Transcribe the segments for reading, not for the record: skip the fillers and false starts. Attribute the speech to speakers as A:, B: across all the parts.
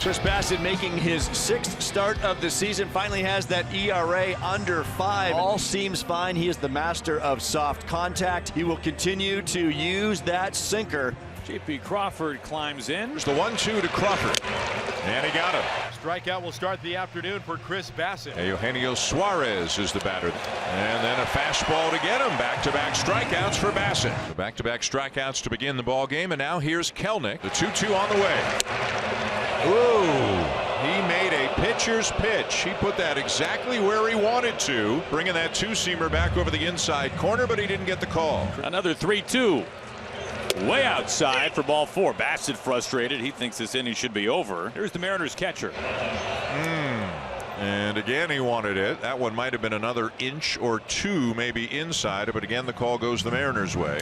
A: Chris Bassitt making his 6th start of the season, finally has that ERA under 5. All seems fine. He is the master of soft contact. He will continue to use that sinker.
B: J.P. Crawford climbs in.
C: There's the 1-2 to Crawford. And he got him.
D: Strikeout will start the afternoon for Chris Bassitt.
C: Eugenio Suarez is the batter. And then a fastball to get him. Back-to-back strikeouts for Bassitt. Back-to-back strikeouts to begin the ball game. And now here's Kelnick. The 2-2 on the way. Ooh, he made a pitcher's pitch. He put that exactly where he wanted to, bringing that two-seamer back over the inside corner, but he didn't get the call.
B: Another 3-2. Way outside for ball 4. Bassitt frustrated. He thinks this inning should be over. Here's the Mariners catcher.
C: And again, he wanted it. That one might have been another inch or 2 maybe inside, but again, the call goes the Mariners' way.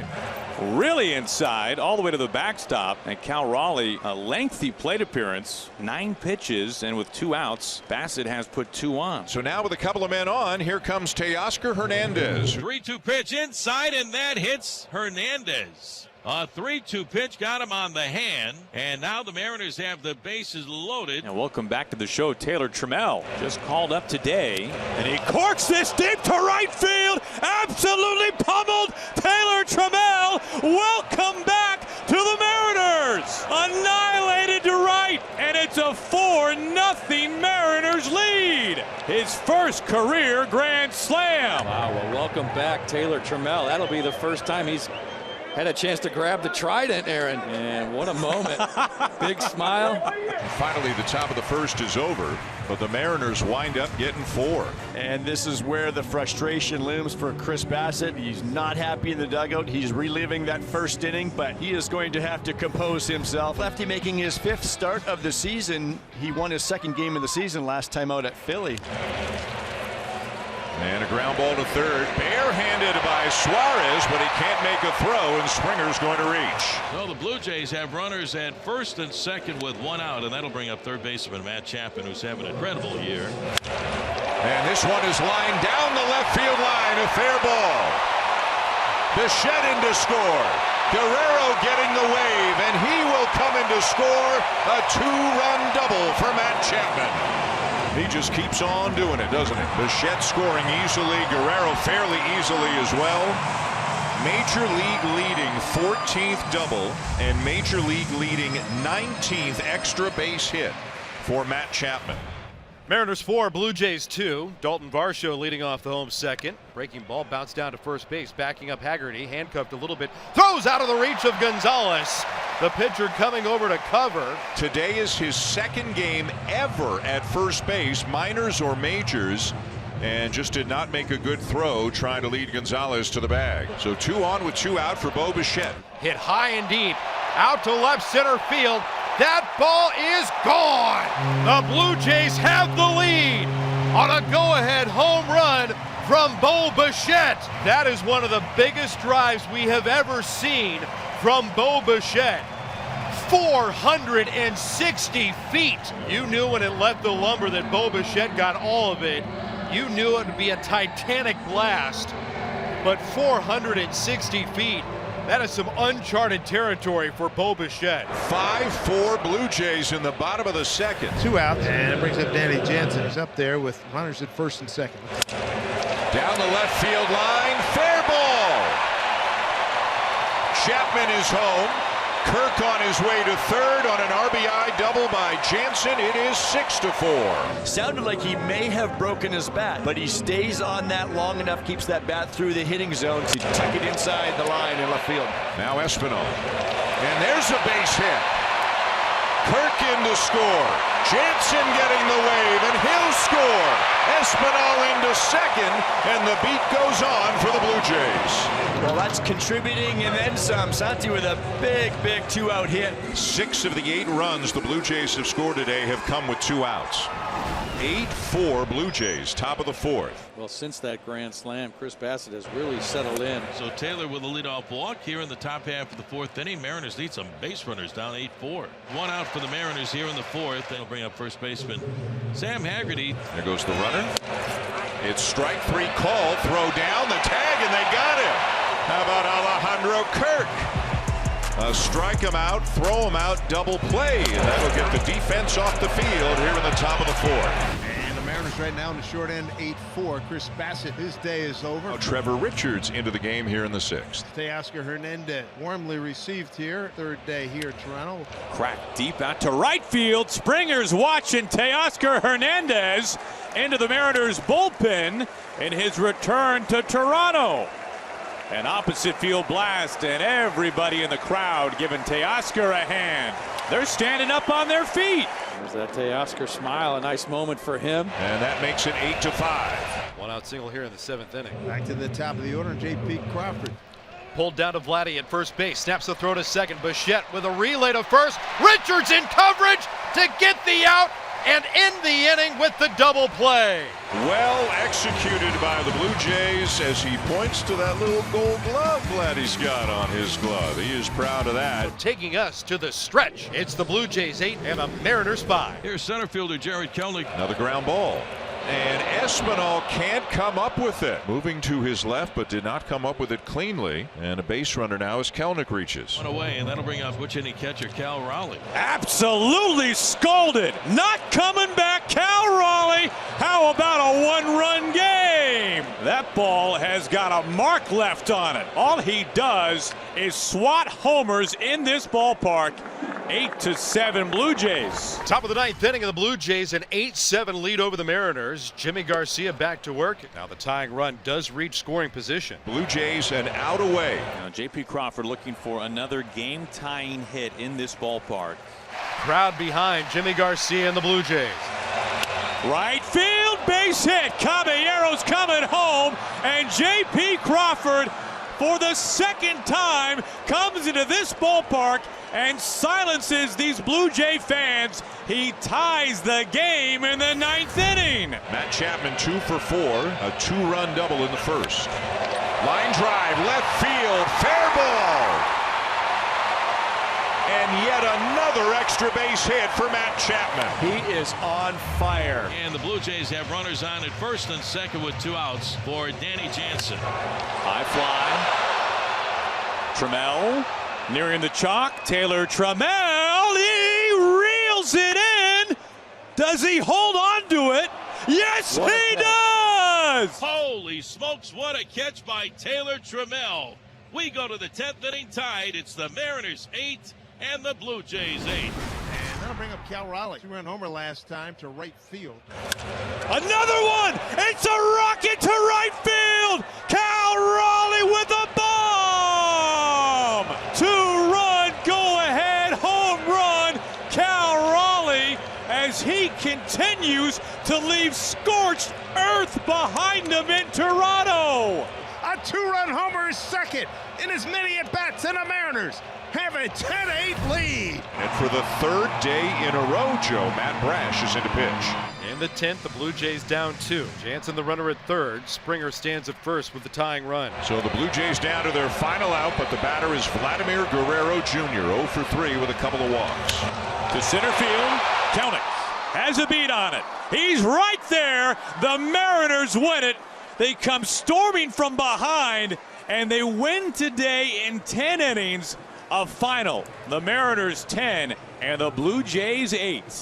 B: Really inside, all the way to the backstop. And Cal Raleigh, a lengthy plate appearance, 9 pitches, and with 2 outs, Bassitt has put 2 on.
C: So now with a couple of men on, here comes Teoscar Hernandez.
E: 3-2 pitch inside, and that hits Hernandez. A 3-2 pitch got him on the hand, and now the Mariners have the bases loaded.
B: And welcome back to the show, Taylor Trammell, just called up today, and he corks this deep to right field. Absolutely pummeled. Taylor Trammell, welcome back to the Mariners. Annihilated to right, and it's a 4-0 Mariners lead. His first career grand slam.
F: Wow, well, welcome back, Taylor Trammell. That'll be the first time he's had a chance to grab the trident, Aaron. And what a moment. Big smile.
C: Finally, the top of the first is over, but the Mariners wind up getting 4.
A: And this is where the frustration looms for Chris Bassitt. He's not happy in the dugout. He's reliving that first inning, but he is going to have to compose himself. Lefty making his 5th start of the season. He won his 2nd game of the season last time out at Philly.
C: And a ground ball to third, barehanded by Suarez, but he can't make a throw, and Springer's going to reach.
E: So the Blue Jays have runners at first and second with 1 out, and that'll bring up third baseman Matt Chapman, who's having an incredible year.
C: And this one is lined down the left field line, a fair ball. Bichette in to score. Guerrero getting the wave, and he will come in to score a 2-run double for Matt Chapman. He just keeps on doing it, doesn't he? Bichette scoring easily, Guerrero fairly easily as well. Major League leading 14th double and Major League leading 19th extra base hit for Matt Chapman.
D: Mariners 4, Blue Jays 2. Dalton Varsho leading off the home second. Breaking ball bounced down to first base, backing up Haggerty, handcuffed a little bit, throws out of the reach of Gonzalez. The pitcher coming over to cover.
C: Today is his 2nd game ever at first base, minors or majors, and just did not make a good throw trying to lead Gonzalez to the bag. So 2 on with 2 out for Bo Bichette.
D: Hit high and deep, out to left center field. That ball is gone. The Blue Jays have the lead on a go-ahead home run from Bo Bichette. That is one of the biggest drives we have ever seen from Bo Bichette. 460 feet. You knew when it left the lumber that Bo Bichette got all of it. You knew it would be a titanic blast, but 460 feet. That is some uncharted territory for Bo Bichette.
C: 5-4 Blue Jays in the bottom of the 2nd.
G: 2 out, and it brings up Danny Jansen. He's up there with runners at first and second.
C: Down the left field line, fair ball. Chapman is home. Kirk on his way to third on an RBI double by Jansen. It is 6-4.
A: Sounded like he may have broken his bat, but he stays on that long enough, keeps that bat through the hitting zone to tuck it inside the line in left field.
C: Now Espinal. And there's a base hit. Kirk in to score. Jansen getting the wave, and he'll score. Espinal into second, and the beat goes on for the Blue Jays.
A: Well, that's contributing and then some. Santi with a big 2-out hit.
C: 6 of the 8 runs the Blue Jays have scored today have come with 2 outs. 8-4 Blue Jays, top of the 4th.
F: Well, since that grand slam, Chris Bassitt has really settled in.
E: So Taylor with a leadoff walk here in the top half of the 4th inning. Mariners need some base runners, down 8-4. 1 out for the Mariners here in the 4th. They'll bring up first baseman Sam Haggerty.
C: There goes the runner. It's strike 3 call. Throw down the tag, and they got him. How about Alejandro Kirk? Strike him out, throw him out, double play. And that'll get the defense off the field here in the top of the fourth.
G: And the Mariners right now in the short end, 8-4. Chris Bassett, his day is over.
C: Trevor Richards into the game here in the sixth.
G: Teoscar Hernandez warmly received here. Third day here at Toronto.
B: Crack deep out to right field. Springer's watching Teoscar Hernandez into the Mariners bullpen in his return to Toronto. An opposite field blast, and everybody in the crowd giving Teoscar a hand. They're standing up on their feet.
F: There's that Teoscar smile, a nice moment for him.
C: And that makes it 8-5.
D: One out single here in the 7th inning.
G: Back to the top of the order, J.P. Crawford.
D: Pulled down to Vladdy at first base. Snaps the throw to second. Bichette with a relay to first. Richards in coverage to get the out and end the inning with the double play.
C: Well executed by the Blue Jays as he points to that little gold glove Vladdy's got on his glove. He is proud of that.
D: Taking us to the stretch. It's the Blue Jays 8 and the Mariners 5.
E: Here's center fielder Jared Kelnick.
C: Another ground ball. And Espinal can't come up with it. Moving to his left, but did not come up with it cleanly. And a base runner now as Kelnick reaches.
E: One away, and that'll bring up which inning catcher Cal Raleigh.
B: Absolutely scalded. Not coming back, Cal Raleigh. How about a one-run game? That ball has got a mark left on it. All he does is swat homers in this ballpark. 8-7 Blue Jays.
D: Top of the 9th inning of the Blue Jays, an 8-7 lead over the Mariners. Jimmy Garcia back to work. Now the tying run does reach scoring position.
C: Blue Jays an out away.
B: Now J.P. Crawford looking for another game-tying hit in this ballpark.
D: Crowd behind Jimmy Garcia and the Blue Jays.
B: Right field, base hit. Caballero's coming home, and J.P. Crawford, for the second time, comes into this ballpark and silences these Blue Jay fans. He ties the game in the 9th inning.
C: Matt Chapman 2 for 4, a 2-run double in the first. Line drive, left field, fair ball. And yet another extra base hit for Matt Chapman.
A: He is on fire.
E: And the Blue Jays have runners on at first and second with 2 outs for Danny Jansen.
B: High fly. Trammell nearing the chalk. Taylor Trammell. He reels it in. Does he hold on to it? Yes, he does.
E: Holy smokes, what a catch by Taylor Trammell. We go to the 10th inning tied. It's the Mariners 8 and the Blue Jays 8.
G: And that'll bring up Cal Raleigh. 2-run homer last time to right field.
B: Another one. It's a rocket to right field. Cal Raleigh with a bomb. 2-run go-ahead home run. Cal Raleigh, as he continues to leave scorched earth behind him in Toronto.
G: A 2-run homer is second in as many at-bats, and the Mariners have a 10-8 lead.
C: And for the 3rd day in a row, Joe, Matt Brash is into pitch.
D: In the 10th, the Blue Jays down 2. Jansen the runner at third. Springer stands at first with the tying run.
C: So the Blue Jays down to their final out, but the batter is Vladimir Guerrero Jr. 0 for 3 with a couple of walks.
B: To center field, Kelnick has a beat on it. He's right there. The Mariners win it. They come storming from behind, and they win today in 10 innings. A final. The Mariners 10 and the Blue Jays 8.